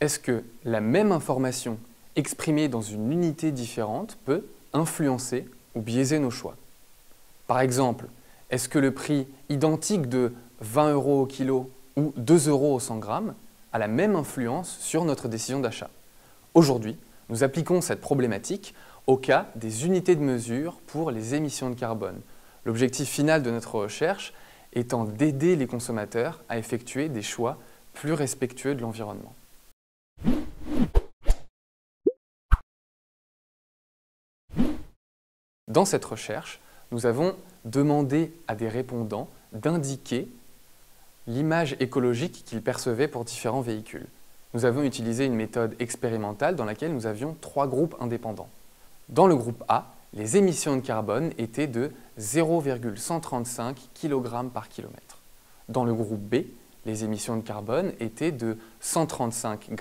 est-ce que la même information exprimée dans une unité différente peut influencer ou biaiser nos choix? Par exemple, est-ce que le prix identique de 20 € au kilo ou 2 € au 100 grammes a la même influence sur notre décision d'achat? Aujourd'hui, nous appliquons cette problématique au cas des unités de mesure pour les émissions de carbone. L'objectif final de notre recherche étant d'aider les consommateurs à effectuer des choix plus respectueux de l'environnement. Dans cette recherche, nous avons demandé à des répondants d'indiquer l'image écologique qu'ils percevaient pour différents véhicules. Nous avons utilisé une méthode expérimentale dans laquelle nous avions 3 groupes indépendants. Dans le groupe A, les émissions de carbone étaient de 0,135 kg par kilomètre. Dans le groupe B, les émissions de carbone étaient de 135 g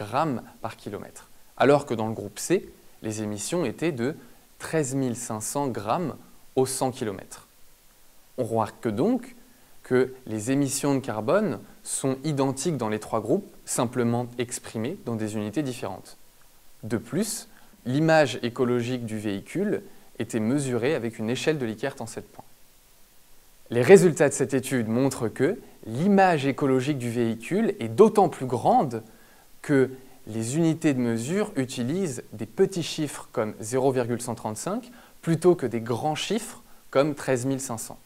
par kilomètre, alors que dans le groupe C, les émissions étaient de 13 500 g au 100 km. On remarque donc que les émissions de carbone sont identiques dans les 3 groupes, simplement exprimées dans des unités différentes. De plus, l'image écologique du véhicule était mesurée avec une échelle de Likert en 7 points. Les résultats de cette étude montrent que l'image écologique du véhicule est d'autant plus grande que les unités de mesure utilisent des petits chiffres comme 0,135 plutôt que des grands chiffres comme 13 500.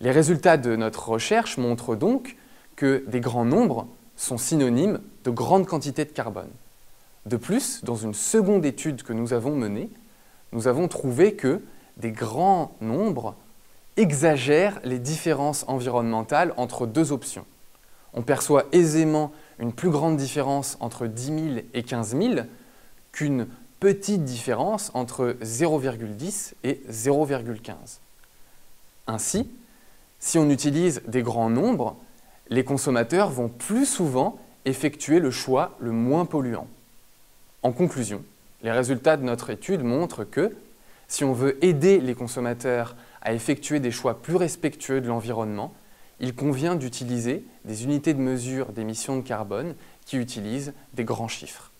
Les résultats de notre recherche montrent donc que des grands nombres sont synonymes de grandes quantités de carbone. De plus, dans une seconde étude que nous avons menée, nous avons trouvé que des grands nombres exagèrent les différences environnementales entre 2 options. On perçoit aisément une plus grande différence entre 10 000 et 15 000 qu'une petite différence entre 0,10 et 0,15. Ainsi, si on utilise des grands nombres, les consommateurs vont plus souvent effectuer le choix le moins polluant. En conclusion, les résultats de notre étude montrent que si on veut aider les consommateurs à effectuer des choix plus respectueux de l'environnement, il convient d'utiliser des unités de mesure d'émissions de carbone qui utilisent des grands chiffres.